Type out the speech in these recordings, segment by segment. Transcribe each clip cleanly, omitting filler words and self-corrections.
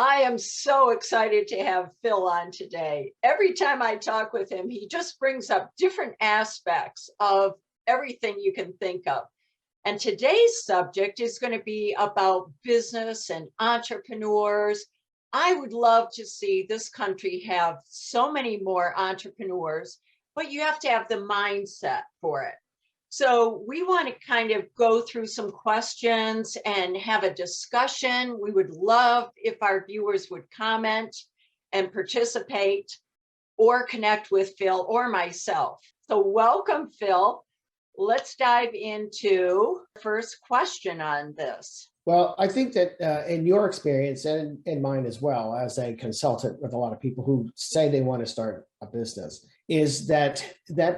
I am so excited to have Phil on today. Every time I talk with him, he just brings up different aspects of everything you can think of. And today's subject is going to be about business and entrepreneurs. I would love to see this country have so many more entrepreneurs, but you have to have the mindset for it. So we want to kind of go through some questions and have a discussion. We would love if our viewers would comment and participate or connect with Phil or myself. So welcome, Phil. Let's dive into the first question on this. Well, I think that in your experience and in mine as well, as a consultant with a lot of people who say they want to start a business, is that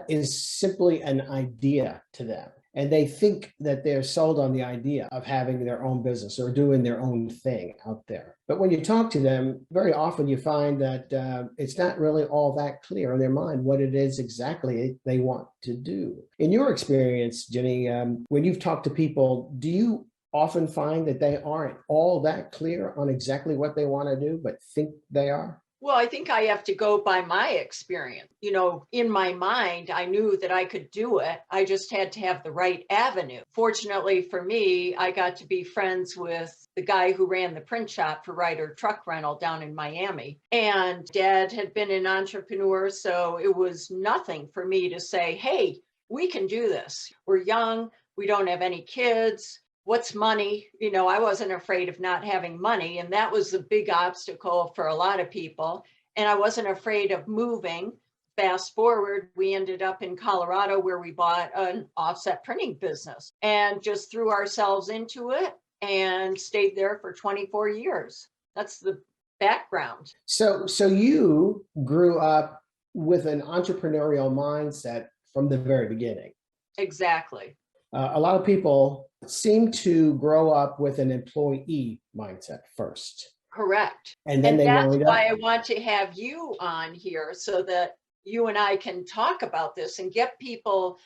is simply an idea to them. And they think that they're sold on the idea of having their own business or doing their own thing out there. But when you talk to them, very often you find that it's not really all that clear in their mind what it is exactly they want to do. In your experience, Ginny, when you've talked to people, do you often find that they aren't all that clear on exactly what they want to do, but think they are? Well, I think I have to go by my experience. In my mind, I knew that I could do it. I just had to have the right avenue. Fortunately for me, I got to be friends with the guy who ran the print shop for Ryder Truck Rental down in Miami. And Dad had been an entrepreneur, so it was nothing for me to say, hey, we can do this. We're young. We don't have any kids. What's money? I wasn't afraid of not having money. And that was the big obstacle for a lot of people. And I wasn't afraid of moving. Fast forward, we ended up in Colorado where we bought an offset printing business and just threw ourselves into it and stayed there for 24 years. That's the background. So you grew up with an entrepreneurial mindset from the very beginning. Exactly. A lot of people seem to grow up with an employee mindset first. Correct. And then that's why I want to have you on here so that you and I can talk about this and get people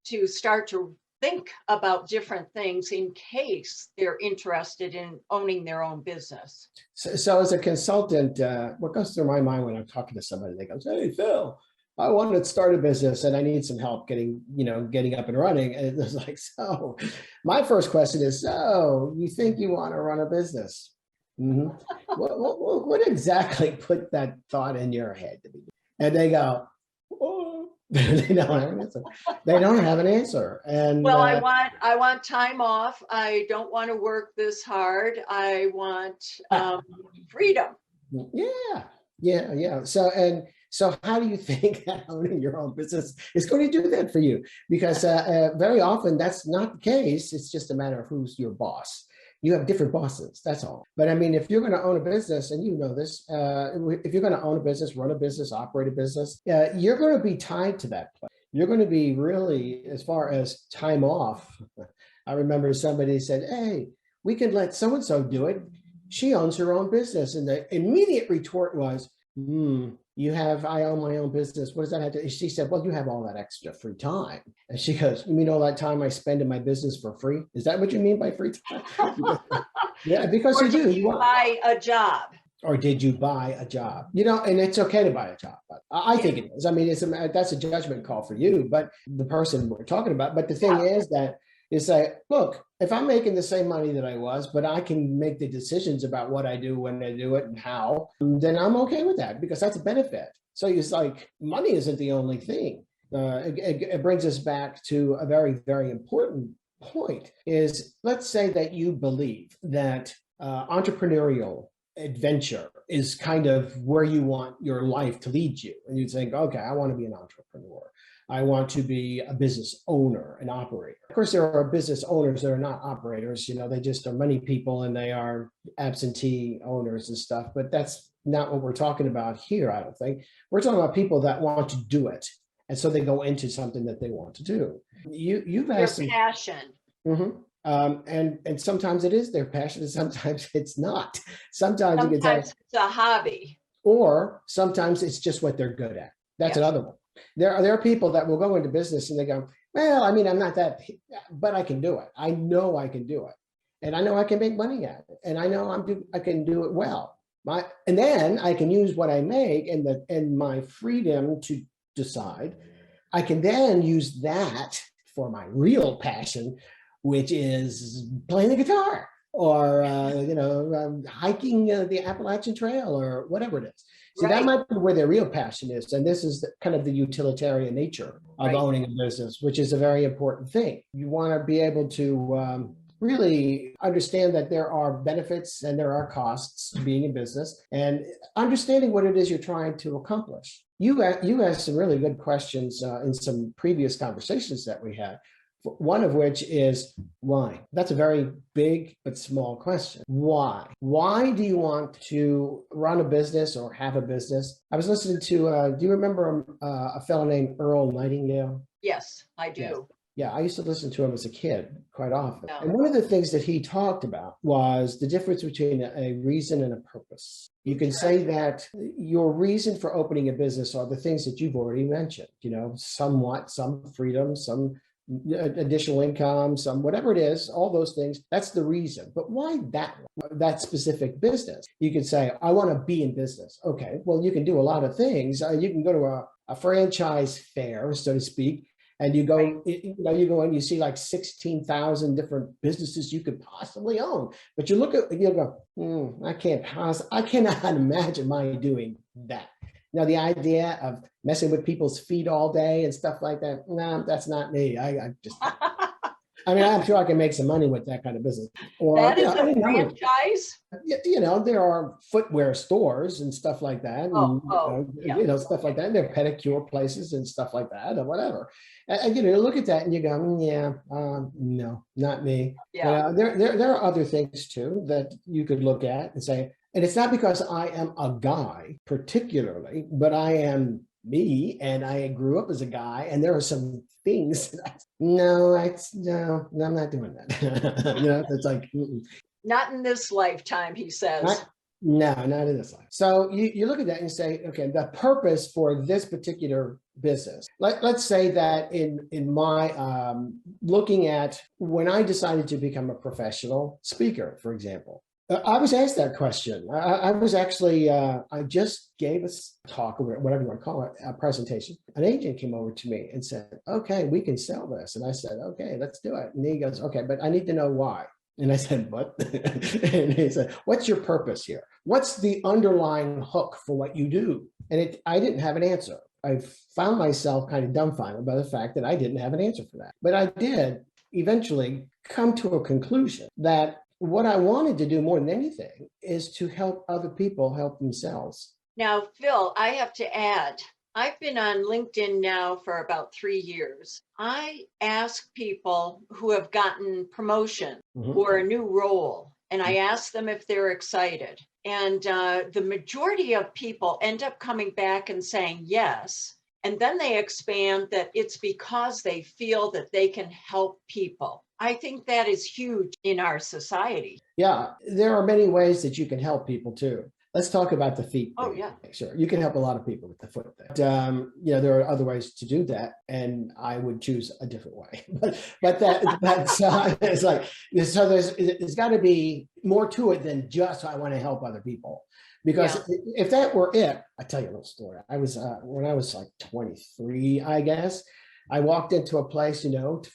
to start to think about different things in case they're interested in owning their own business. So as a consultant, what goes through my mind when I'm talking to somebody, they go, hey, Phil, I want to start a business and I need some help getting up and running. And it's like, so my first question is, so you think you want to run a business? Mm-hmm. What exactly put that thought in your head? And they go, oh. They don't have an answer. They don't have an answer. And well, I want time off. I don't want to work this hard. I want freedom. Yeah. So how do you think that owning your own business is going to do that for you? Because very often that's not the case. It's just a matter of who's your boss. You have different bosses, that's all. But I mean, if you're going to own a business, and you know this, if you're going to own a business, run a business, operate a business, you're going to be tied to that place. You're going to be really, as far as time off. I remember somebody said, hey, we can let so-and-so do it. She owns her own business. And the immediate retort was, I own my own business. What does that have to? She said, well, you have all that extra free time. And she goes, you mean all that time I spend in my business for free? Is that what you mean by free time? Yeah, because you do. Did you buy a job? Or did you buy a job? And it's okay to buy a job. But I think it is. I mean, that's a judgment call for you, but the person we're talking about. But the thing is that is like, look, if I'm making the same money that I was, but I can make the decisions about what I do, when I do it, and how, then I'm okay with that because that's a benefit. So it's like money isn't the only thing. It brings us back to a very, very important point is, let's say that you believe that entrepreneurial adventure is kind of where you want your life to lead you. And you think, okay, I want to be an entrepreneur. I want to be a business owner, an operator. Of course, there are business owners that are not operators. They just are money people and they are absentee owners and stuff. But that's not what we're talking about here, I don't think. We're talking about people that want to do it. And so they go into something that they want to do. You've asked their passion. Mm-hmm. And sometimes it is their passion and sometimes it's not. Sometimes it's a hobby. Or sometimes it's just what they're good at. That's another one. There are people that will go into business and they go, well, I mean, I'm not that, but I can do it. I know I can do it. And I know I can make money at it. And I know I can do it well. and then I can use what I make and my freedom to decide. I can then use that for my real passion, which is playing the guitar or hiking the Appalachian Trail or whatever it is. So that might be where their real passion is. And this is kind of the utilitarian nature of owning a business, which is a very important thing. You want to be able to really understand that there are benefits and there are costs to being in business and understanding what it is you're trying to accomplish. You asked some really good questions in some previous conversations that we had. One of which is why? That's a very big but small question. Why? Why do you want to run a business or have a business? I was listening to, do you remember a fellow named Earl Nightingale? Yes, I do. Yeah, I used to listen to him as a kid quite often. Yeah. And one of the things that he talked about was the difference between a reason and a purpose. You can say that your reason for opening a business are the things that you've already mentioned, somewhat, some freedom, some additional income, some whatever it is, all those things, that's the reason. But why that specific business? You could say, I want to be in business. Okay, well, you can do a lot of things. You can go to a franchise fair, so to speak, and you go, you go and you see like 16,000 different businesses you could possibly own. But you look at, you go, I cannot imagine my doing that. Now, the idea of messing with people's feet all day and stuff like that, no, that's not me. I'm sure I can make some money with that kind of business. Or that is a franchise? There are footwear stores and stuff like that. And, stuff like that. And there are pedicure places and stuff like that or whatever. And you look at that and you go, no, not me. Yeah. There are other things too that you could look at and say, and it's not because I am a guy particularly, but I am me and I grew up as a guy and there are some things that no, I'm not doing that. It's like, not in this lifetime, he says. Not in this life. So you look at that and you say, okay, the purpose for this particular business. Let's say that in my looking at when I decided to become a professional speaker, for example. I was asked that question. I was actually, I just gave a talk, or whatever you want to call it, a presentation. An agent came over to me and said, okay, we can sell this. And I said, okay, let's do it. And he goes, okay, but I need to know why. And I said, what? And he said, what's your purpose here? What's the underlying hook for what you do? And I didn't have an answer. I found myself kind of dumbfounded by the fact that I didn't have an answer for that. But I did eventually come to a conclusion that what I wanted to do more than anything is to help other people help themselves. Now, Phil, I have to add, I've been on LinkedIn now for about 3 years. I ask people who have gotten promotion or a new role, and I ask them if they're excited. And the majority of people end up coming back and saying yes. And then they expand that it's because they feel that they can help people. I think that is huge in our society. Yeah, there are many ways that you can help people too. Let's talk about the feet. Oh, yeah. Sure. You can help a lot of people with the foot thing. There are other ways to do that, and I would choose a different way. but that's it's like, so there's got to be more to it than just I want to help other people. Because if that were it, I'll tell you a little story. I was, when I was like 23, I guess, I walked into a place,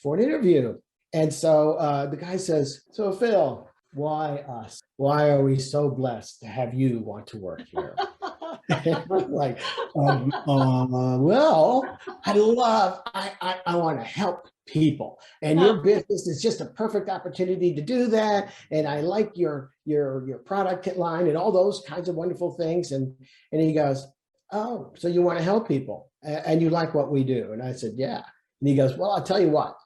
for an interview. And so the guy says, so Phil, why us? Why are we so blessed to have you want to work here? And I'm like, well, I want to help people. And your business is just a perfect opportunity to do that. And I like your product line and all those kinds of wonderful things. And he goes, oh, so you want to help people and you like what we do? And I said, yeah. And he goes, well, I'll tell you what.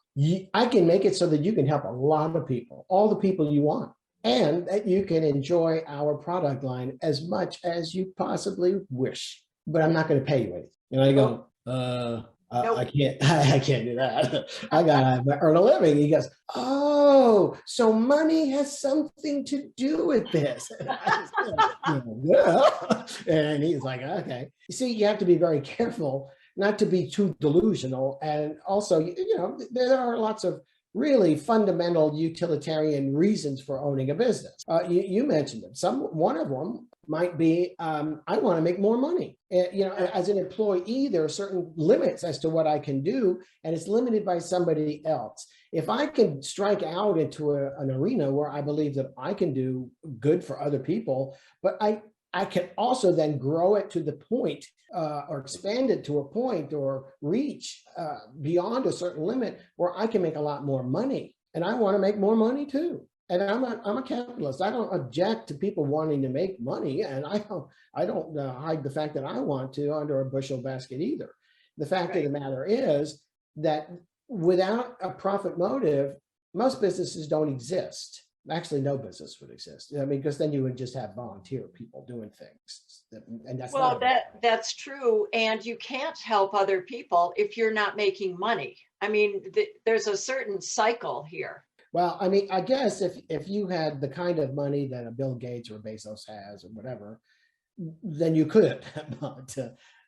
I can make it so that you can help a lot of people, all the people you want, and that you can enjoy our product line as much as you possibly wish. But I'm not going to pay you anything. And I go, nope. I can't do that. I got to earn a living. He goes, oh, so money has something to do with this. And he's like, okay. You see, you have to be very careful not to be too delusional. And also, there are lots of really fundamental utilitarian reasons for owning a business. You mentioned them. One of them might be, I want to make more money. As an employee, there are certain limits as to what I can do, and it's limited by somebody else. If I can strike out into an arena where I believe that I can do good for other people, but I can also then grow it to the point or expand it to a point or reach beyond a certain limit where I can make a lot more money. And I want to make more money too. And I'm a capitalist. I don't object to people wanting to make money. And I don't hide the fact that I want to under a bushel basket either. The fact of the matter is that without a profit motive, most businesses don't exist. Actually, no business would exist. I mean, because then you would just have volunteer people doing things. And that's that's true. And you can't help other people if you're not making money. I mean, there's a certain cycle here. Well, I mean, I guess if you had the kind of money that a Bill Gates or Bezos has or whatever, then you could. But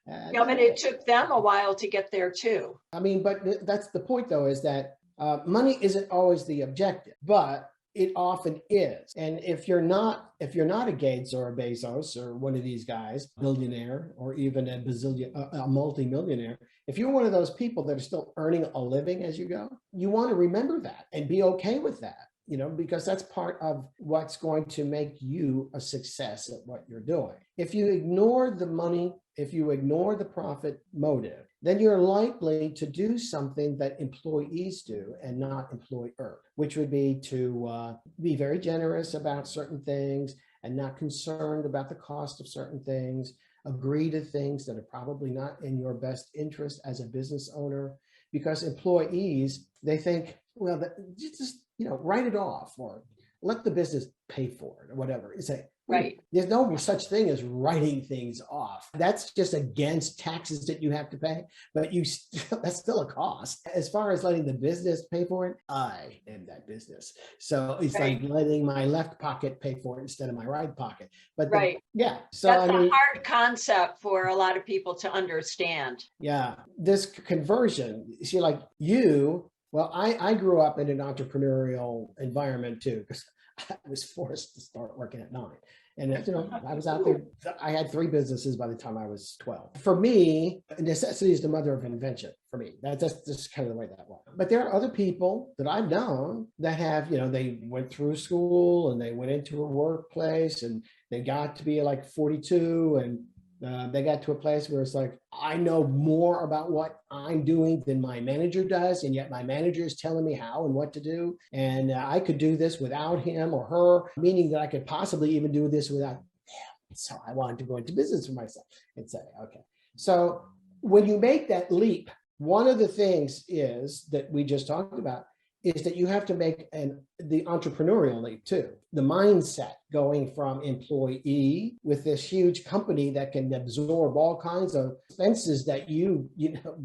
it took them a while to get there too. I mean, but that's the point, though, is that money isn't always the objective, but it often is. And if you're not a Gates or a Bezos or one of these guys, billionaire or even a multi-millionaire, if you're one of those people that are still earning a living as you go, you want to remember that and be okay with that, because that's part of what's going to make you a success at what you're doing. If you ignore the money, if you ignore the profit motive, then you're likely to do something that employees do and not employer, which would be to be very generous about certain things and not concerned about the cost of certain things, agree to things that are probably not in your best interest as a business owner, because employees, they think, well, just, write it off or let the business pay for it or whatever. It's like, right. There's no such thing as writing things off. That's just against taxes that you have to pay, but that's still a cost. As far as letting the business pay for it, I am that business. So it's like letting my left pocket pay for it instead of my right pocket. But so that's a hard concept for a lot of people to understand. Yeah, this conversion, see, like well, I grew up in an entrepreneurial environment too, because I was forced to start working at 9. And, I was out there. I had 3 businesses by the time I was 12. For me, necessity is the mother of invention for me. That's just kind of the way that was. But there are other people that I've known that have, they went through school and they went into a workplace and they got to be like 42 and they got to a place where it's like, I know more about what I'm doing than my manager does. And yet my manager is telling me how and what to do. And I could do this without him or her, meaning that I could possibly even do this without them. So I wanted to go into business for myself and say, okay. So when you make that leap, one of the things is that we just talked about is that you have to make the entrepreneurial leap too. The mindset going from employee with this huge company that can absorb all kinds of expenses that you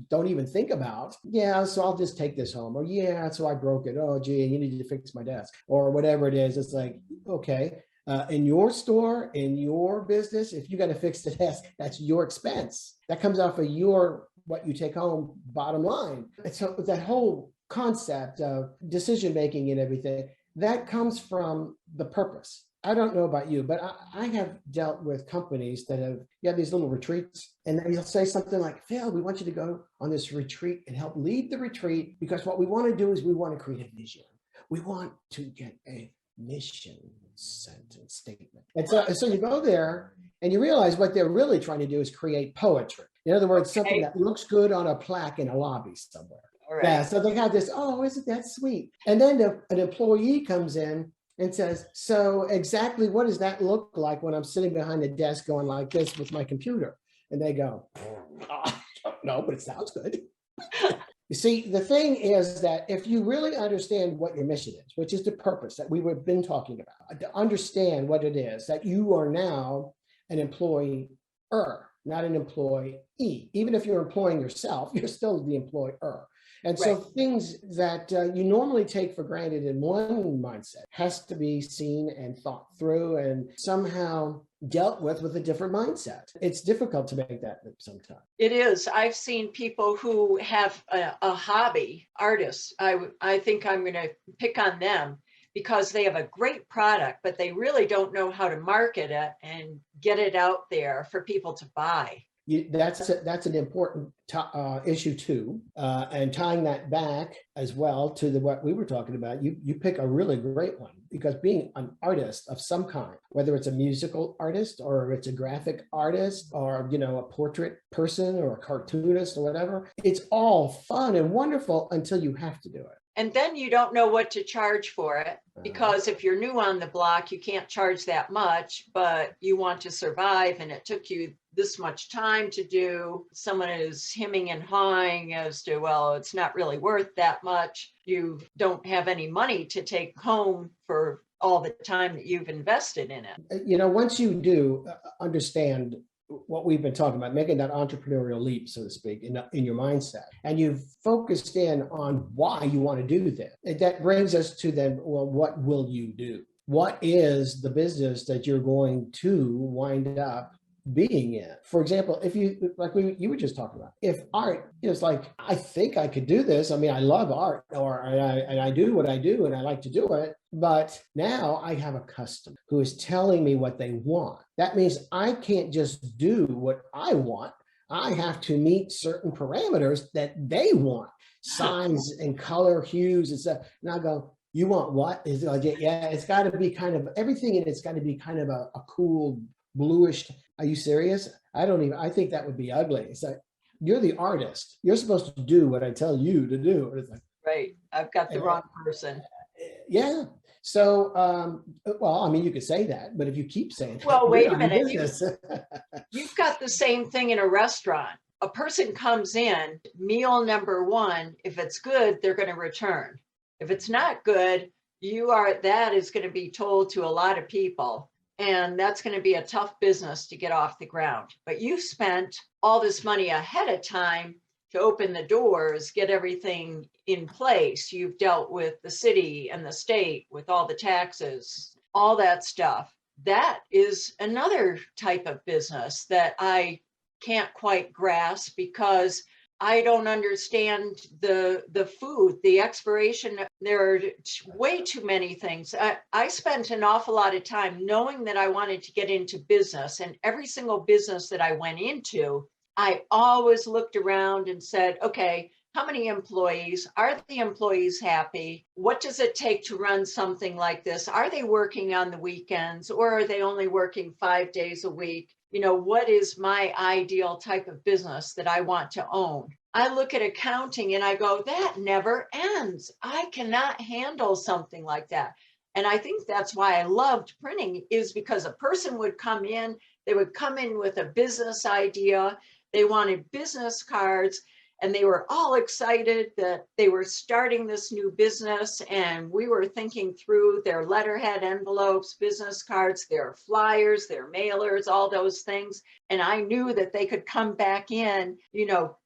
don't even think about. Yeah, so I'll just take this home. Or yeah, so I broke it. Oh, gee, you need to fix my desk or whatever it is. It's like, okay, in your store, in your business, if you got to fix the desk, that's your expense. That comes off of what you take home bottom line. And so that whole concept of decision making and everything that comes from the purpose. I don't know about you, but I have dealt with companies that have these little retreats, and they'll say something like, Phil, we want you to go on this retreat and help lead the retreat, because what we want to do is we want to create a vision. We want to get a mission sentence statement. And so you go there and you realize what they're really trying to do is create poetry. In other words, something that looks good on a plaque in a lobby somewhere. Right. Yeah, so they have this, oh, isn't that sweet? And then an employee comes in and says, so exactly what does that look like when I'm sitting behind the desk going like this with my computer? And they go, I don't know, but it sounds good. You see, the thing is that if you really understand what your mission is, which is the purpose that we've been talking about, to understand what it is, that you are now an employer, not an employee. Even if you're employing yourself, you're still the employer. And so things that you normally take for granted in one mindset has to be seen and thought through and somehow dealt with a different mindset. It's difficult to make that leap sometimes. It is. I've seen people who have a hobby, artists. I think I'm going to pick on them because they have a great product, but they really don't know how to market it and get it out there for people to buy. That's an important issue too, and tying that back as well to what we were talking about. You pick a really great one, because being an artist of some kind, whether it's a musical artist or it's a graphic artist or a portrait person or a cartoonist or whatever, it's all fun and wonderful until you have to do it. And then you don't know what to charge for it, because if you're new on the block, you can't charge that much, but you want to survive and it took you this much time to do. Someone is hemming and hawing as to, well, it's not really worth that much. You don't have any money to take home for all the time that you've invested in it. Once you do understand what we've been talking about, making that entrepreneurial leap, so to speak, in your mindset, and you've focused in on why you want to do this, that brings us to then, well, what will you do? What is the business that you're going to wind up being in? For example, if you, like you were just talking about, if art is like, I think I could do this. I mean, I love art, and I do what I do and I like to do it. But now I have a customer who is telling me what they want. That means I can't just do what I want. I have to meet certain parameters that they want, size and color, hues and stuff. And I go, you want what? Is it like, yeah, it's got to be kind of everything, and it's got to be kind of a cool bluish. Are you serious? I think that would be ugly. It's like, you're the artist. You're supposed to do what I tell you to do. It's like, right. I've got the wrong person. Yeah. So, well, I mean, you could say that, but if you keep saying that, well, wait a minute. You've got the same thing in a restaurant. A person comes in, meal number one, if it's good, they're going to return. If it's not good, that is going to be told to a lot of people. And that's going to be a tough business to get off the ground. But you've spent all this money ahead of time to open the doors, get everything in place. You've dealt with the city and the state with all the taxes, all that stuff. That is another type of business that I can't quite grasp, because I don't understand the food, the expiration. There are way too many things. I spent an awful lot of time knowing that I wanted to get into business, and every single business that I went into, I always looked around and said, okay, how many employees? Are the employees happy? What does it take to run something like this? Are they working on the weekends, or are they only working 5 days a week? What is my ideal type of business that I want to own? I look at accounting and I go, that never ends. I cannot handle something like that. And I think that's why I loved printing, is because a person would come in, they would come in with a business idea. They wanted business cards, and they were all excited that they were starting this new business. And we were thinking through their letterhead envelopes, business cards, their flyers, their mailers, all those things. And I knew that they could come back in,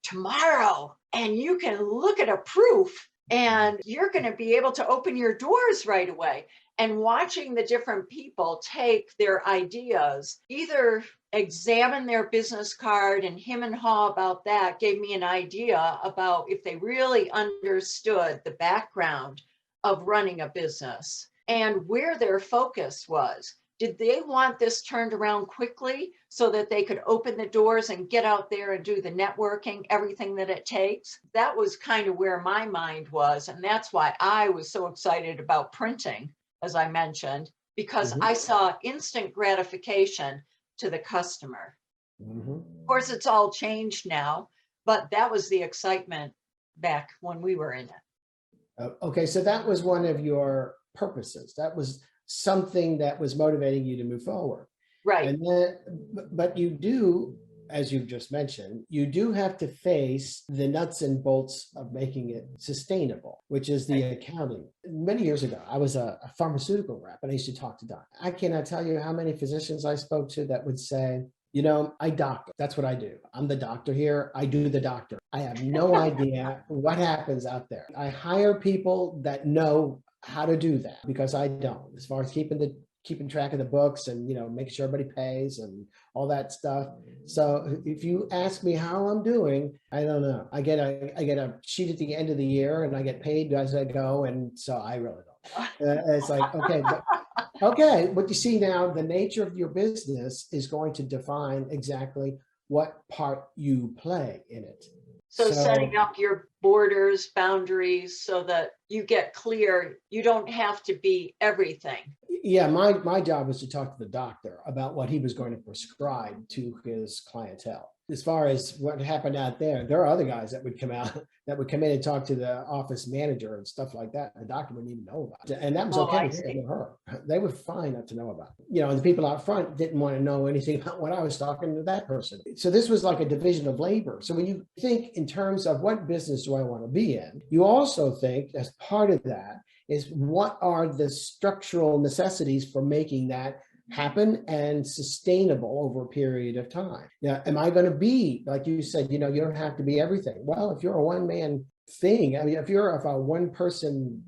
tomorrow, and you can look at a proof, and you're going to be able to open your doors right away. And watching the different people take their ideas, either examine their business card and hem and haw about that, gave me an idea about if they really understood the background of running a business and where their focus was. Did they want this turned around quickly so that they could open the doors and get out there and do the networking, everything that it takes? That was kind of where my mind was. And that's why I was so excited about printing, as I mentioned, because I saw instant gratification to the customer. Of course, it's all changed now, but that was the excitement back when we were in it. Okay, so that was one of your purposes. That was something that was motivating you to move forward. Right. And then, but you do, as you've just mentioned, you do have to face the nuts and bolts of making it sustainable, which is the accounting. Many years ago, I was a pharmaceutical rep, and I used to talk to doctors. I cannot tell you how many physicians I spoke to that would say, I doctor. That's what I do. I'm the doctor here. I do the doctor. I have no idea what happens out there. I hire people that know how to do that because I don't, as far as keeping track of the books and, making sure everybody pays and all that stuff. So if you ask me how I'm doing, I don't know. I get a sheet at the end of the year and I get paid as I go. And so I really don't. It's like, okay, but you see now the nature of your business is going to define exactly what part you play in it. So setting up your borders, boundaries, so that you get clear, you don't have to be everything. Yeah, my job was to talk to the doctor about what he was going to prescribe to his clientele. As far as what happened out there are other guys that would come in and talk to the office manager and stuff like that. The doctor wouldn't even know about it. And that was okay with him or her. They were fine not to know about it. And the people out front didn't want to know anything about what I was talking to that person. So this was like a division of labor. So when you think in terms of what business do I want to be in, you also think as part of that is what are the structural necessities for making that happen and sustainable over a period of time. Now, am I going to be, like you said, you don't have to be everything. Well, if you're a one-man thing, I mean, if you're a one-person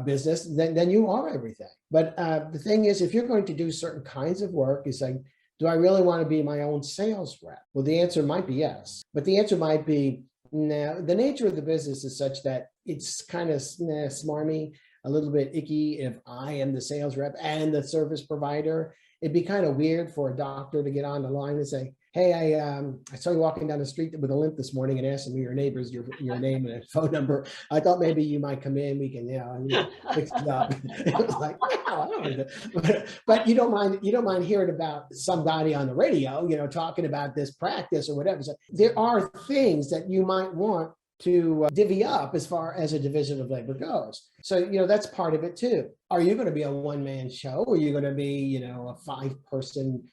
business, then you are everything. But the thing is, if you're going to do certain kinds of work, it's like, do I really want to be my own sales rep? Well, the answer might be yes, but the answer might be no. The nature of the business is such that it's kind of smarmy, a little bit icky if I am the sales rep and the service provider. It'd be kind of weird for a doctor to get on the line and say, hey, I saw you walking down the street with a limp this morning and asked me your neighbors, your name and phone number. I thought maybe you might come in, we can, fix it up. It was like, wow, I don't know. But you don't mind hearing about somebody on the radio, talking about this practice or whatever. So there are things that you might want to divvy up as far as a division of labor goes. So, that's part of it too. Are you going to be a one-man show? Are you going to be, a 5-person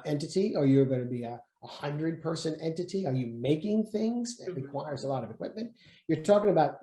entity? Or you're going to be a 100-person entity? Are you making things that requires a lot of equipment? You're talking about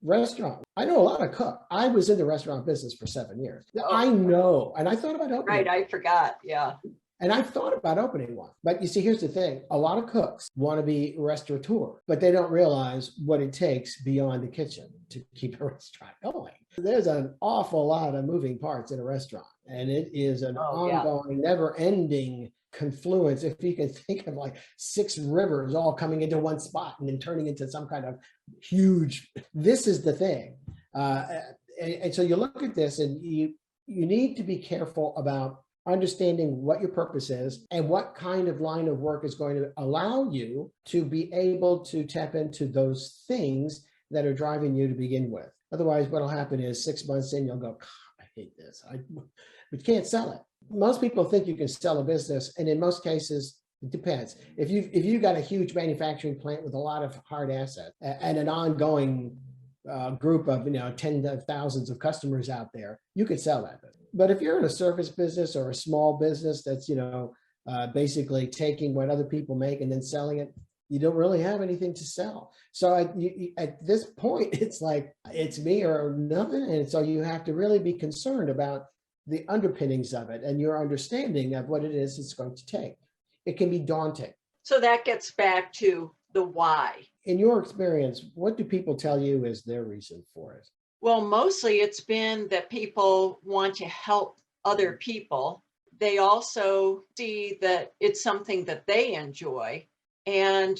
restaurant. I know a lot of cooks. I was in the restaurant business for 7 years. I know, and I thought about opening. Right, I forgot. Yeah. And I thought about opening one. But you see, here's the thing. A lot of cooks want to be restaurateur, but they don't realize what it takes beyond the kitchen to keep a restaurant going. There's an awful lot of moving parts in a restaurant, and it is an ongoing, never-ending confluence. If you can think of like 6 rivers all coming into one spot and then turning into some kind of huge, this is the thing. And so you look at this and you need to be careful about understanding what your purpose is and what kind of line of work is going to allow you to be able to tap into those things that are driving you to begin with. Otherwise, what'll happen is 6 months in, you'll go, I hate this. But you can't sell it. Most people think you can sell a business, and in most cases, it depends. If you've got a huge manufacturing plant with a lot of hard assets and an ongoing group of tens of thousands of customers out there, you could sell that. But if you're in a service business or a small business that's basically taking what other people make and then selling it, you don't really have anything to sell. So at this point, it's like it's me or nothing, and so you have to really be concerned about the underpinnings of it and your understanding of what it is it's going to take. It can be daunting. So that gets back to the why. In your experience, what do people tell you is their reason for it? Well, mostly it's been that people want to help other people. They also see that it's something that they enjoy. And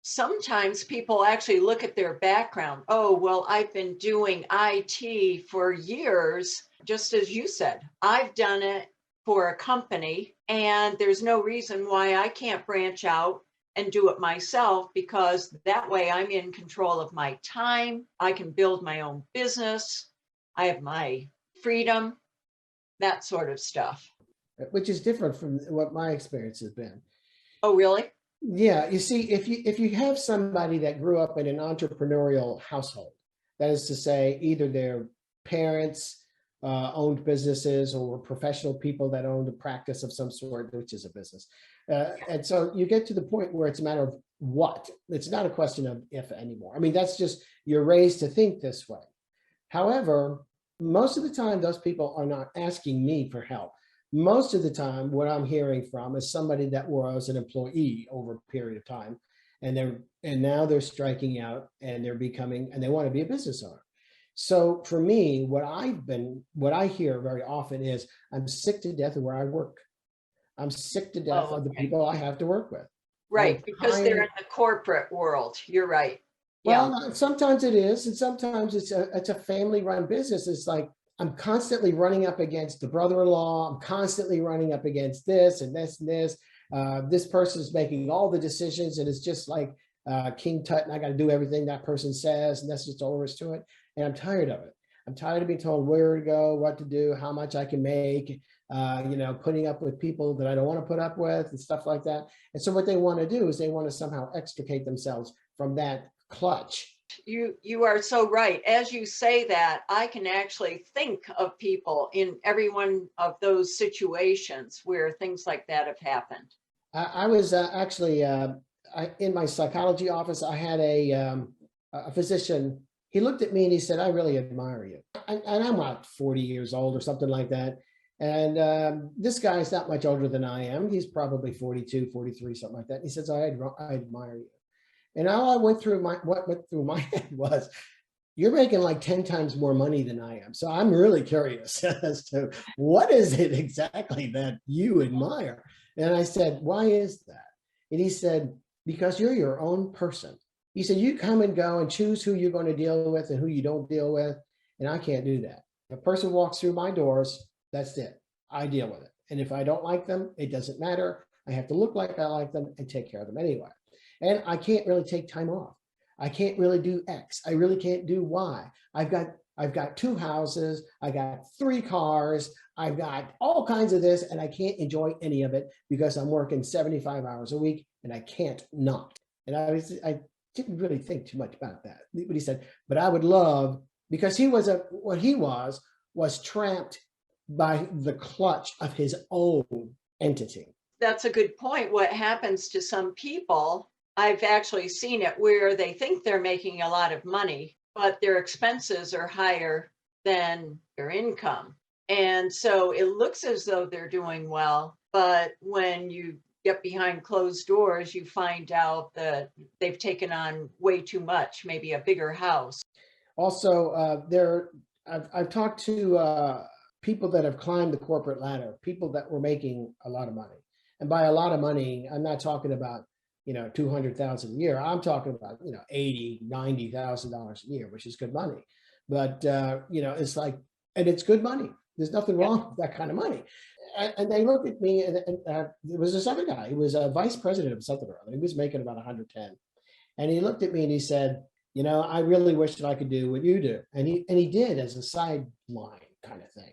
sometimes people actually look at their background. Oh, well, I've been doing IT for years. Just as you said, I've done it for a company, and there's no reason why I can't branch out and do it myself, because that way I'm in control of my time. I can build my own business. I have my freedom, that sort of stuff. Which is different from what my experience has been. Oh, really? Yeah. You see, if you have somebody that grew up in an entrepreneurial household, that is to say, either their parents owned businesses or were professional people that owned a practice of some sort, which is a business. And so you get to the point where it's a matter of what. It's not a question of if anymore. I mean, that's just, you're raised to think this way. However, most of the time, those people are not asking me for help. Most of the time, what I'm hearing from is somebody that was an employee over a period of time and now they're striking out and they're becoming, and they want to be a business owner. So for me, what I hear very often is, I'm sick to death of where I work. I'm sick to death Oh, of the okay. people I have to work with. Right, I'm because they're tired. in the corporate world. You're right. Yeah. Well, sometimes it is, and sometimes it's a family-run business. It's like I'm constantly running up against the brother-in-law. I'm constantly running up against this and this and this. This person's making all the decisions, and it's just like King Tut, and I got to do everything that person says, and that's just all there is to it. And I'm tired of it. I'm tired of being told where to go, what to do, how much I can make. Putting up with people that I don't want to put up with and stuff like that. And so what they want to do is they want to somehow extricate themselves from that clutch. You are so right. As you say that, I can actually think of people in every one of those situations where things like that have happened. I was actually in my psychology office. I had a physician. He looked at me and he said, "I really admire you." And I'm about 40 years old or something like that. And this guy is not much older than I am. He's probably 42, 43, something like that. And he says, I admire you. And all I went through what went through my head was, you're making like 10 times more money than I am. So I'm really curious as to what is it exactly that you admire? And I said, why is that? And he said, because you're your own person. He said, you come and go and choose who you're going to deal with and who you don't deal with. And I can't do that. If a person walks through my doors, that's it. I deal with it. And if I don't like them, it doesn't matter. I have to look like I like them and take care of them anyway. And I can't really take time off. I can't really do X. I really can't do Y. I've got 2 houses. I got 3 cars. I've got all kinds of this, and I can't enjoy any of it because I'm working 75 hours a week, and I can't not. And I didn't really think too much about that. But he said, but I would love, because what he was trapped by the clutch of his own entity. That's a good point. What happens to some people, I've actually seen it where they think they're making a lot of money, but their expenses are higher than their income. And so it looks as though they're doing well, but when you get behind closed doors, you find out that they've taken on way too much, maybe a bigger house. Also, I've talked to people that have climbed the corporate ladder, people that were making a lot of money. And by a lot of money, I'm not talking about, $200,000 a year. I'm talking about, $80,000, $90,000 a year, which is good money. But, it's like, and it's good money. There's nothing wrong with that kind of money. And they looked at me, and there was this other guy. He was a vice president of something or other. He was making about 110. And he looked at me and he said, I really wish that I could do what you do. And he did, as a sideline kind of thing.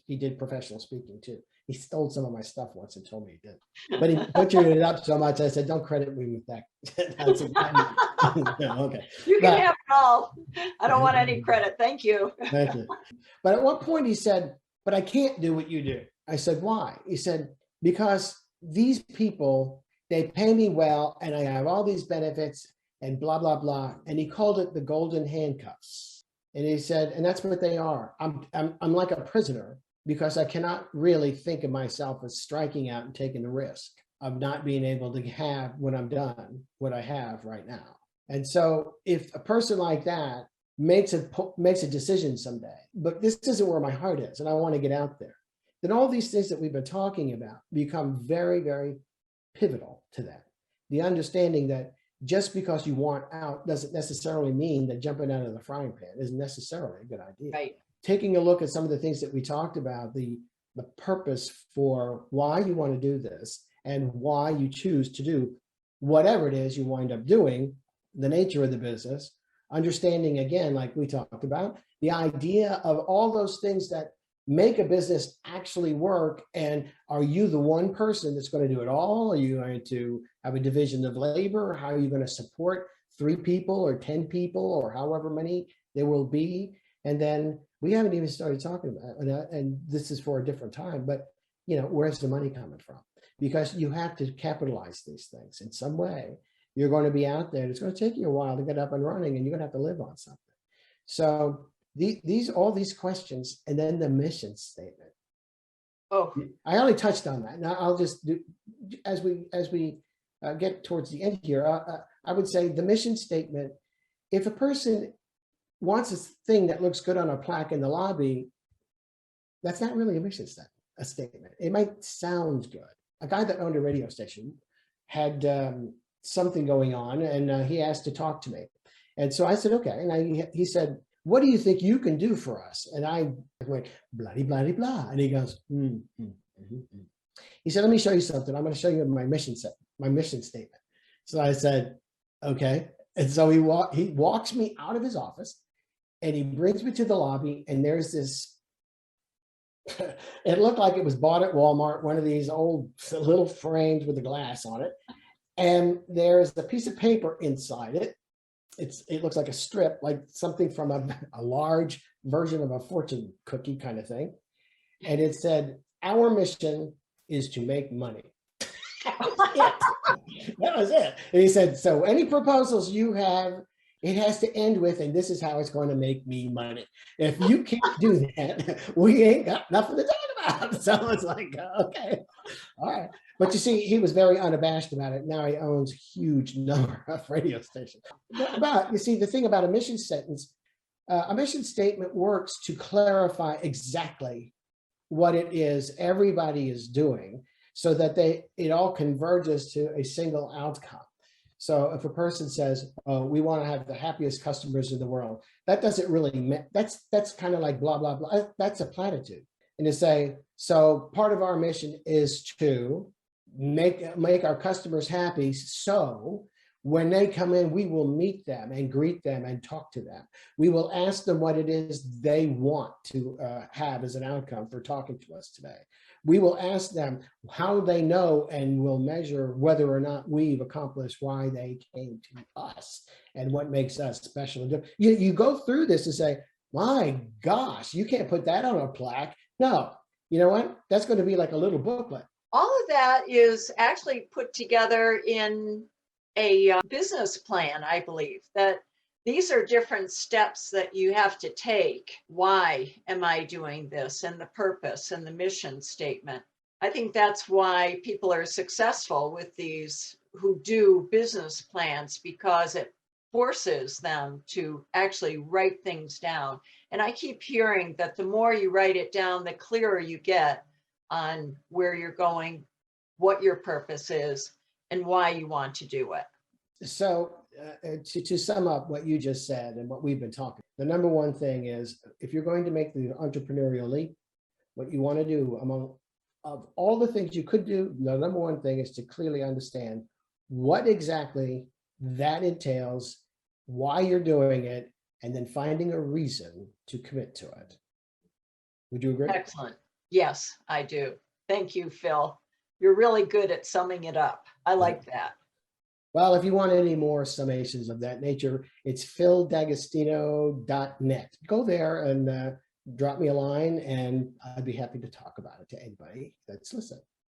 He did professional speaking too. He stole some of my stuff once and told me he did, but he butchered it up so much. I said, don't credit me with that. That's okay. You can have it all. I don't want any credit. Thank you. Thank you. But at one point he said, but I can't do what you do. I said, why? He said, because these people, they pay me well and I have all these benefits and blah, blah, blah. And he called it the golden handcuffs. And he said, and that's what they are. I'm like a prisoner because I cannot really think of myself as striking out and taking the risk of not being able to have, when I'm done, what I have right now. And so if a person like that makes a decision someday, but this isn't where my heart is and I want to get out there, then all these things that we've been talking about become very, very pivotal to that. The understanding that just because you want out doesn't necessarily mean that jumping out of the frying pan isn't necessarily a good idea. Right. Taking a look at some of the things that we talked about, the purpose for why you want to do this and why you choose to do whatever it is you wind up doing, the nature of the business, understanding, again, like we talked about, the idea of all those things that make a business actually work. And are you the one person that's going to do it all? Are you going to have a division of labor? How are you going to support 3 people or 10 people or however many there will be? And then we haven't even started talking about it, and this is for a different time, but where's the money coming from? Because you have to capitalize these things in some way. You're going to be out there, and it's going to take you a while to get up and running, and you're going to have to live on something. So all these questions, and then the mission statement. Oh, I only touched on that. Now I'll just do, as we get towards the end here, I would say the mission statement, if a person wants a thing that looks good on a plaque in the lobby, that's not really a mission statement. It might sound good. A guy that owned a radio station had something going on, and he asked to talk to me. And so I said, okay. And he said, what do you think you can do for us? And I went, bloody, bloody, blah. And he goes, He said, let me show you something. I'm going to show you my mission statement. So I said, okay. And so he walks me out of his office and he brings me to the lobby, and there's this, it looked like it was bought at Walmart, one of these old little frames with the glass on it. And there's a piece of paper inside it. It looks like a strip, like something from a large version of a fortune cookie kind of thing. And it said, our mission is to make money. That was it. And he said, so any proposals you have, it has to end with, and this is how it's going to make me money. If you can't do that, we ain't got nothing to talk about. So it's like, okay, all right. But you see, he was very unabashed about it. Now he owns a huge number of radio stations. But you see, the thing about a mission statement works to clarify exactly what it is everybody is doing, so that it all converges to a single outcome. So if a person says, oh, we want to have the happiest customers in the world, that doesn't really mean, that's kind of like blah, blah, blah. That's a platitude. And to say, so part of our mission is to make our customers happy. So when they come in, we will meet them and greet them and talk to them. We will ask them what it is they want to have as an outcome for talking to us today. We will ask them how they know, and we'll measure whether or not we've accomplished why they came to us and what makes us special. You go through this and say, my gosh, you can't put that on a plaque. No, you know what? That's going to be like a little booklet. All of that is actually put together in a business plan, I believe, that these are different steps that you have to take. Why am I doing this? And the purpose and the mission statement. I think that's why people are successful with these who do business plans, because it forces them to actually write things down. And I keep hearing that the more you write it down, the clearer you get on where you're going, what your purpose is, and why you want to do it. So to sum up what you just said and what we've been talking, the number one thing is, if you're going to make the entrepreneurial leap, what you want to do of all the things you could do, the number one thing is to clearly understand what exactly that entails, why you're doing it, and then finding a reason to commit to it. Would you agree? Excellent. Yes, I do. Thank you, Phil. You're really good at summing it up. I like that. Well, if you want any more summations of that nature, it's phildagostino.net. Go there and drop me a line, and I'd be happy to talk about it to anybody that's listening.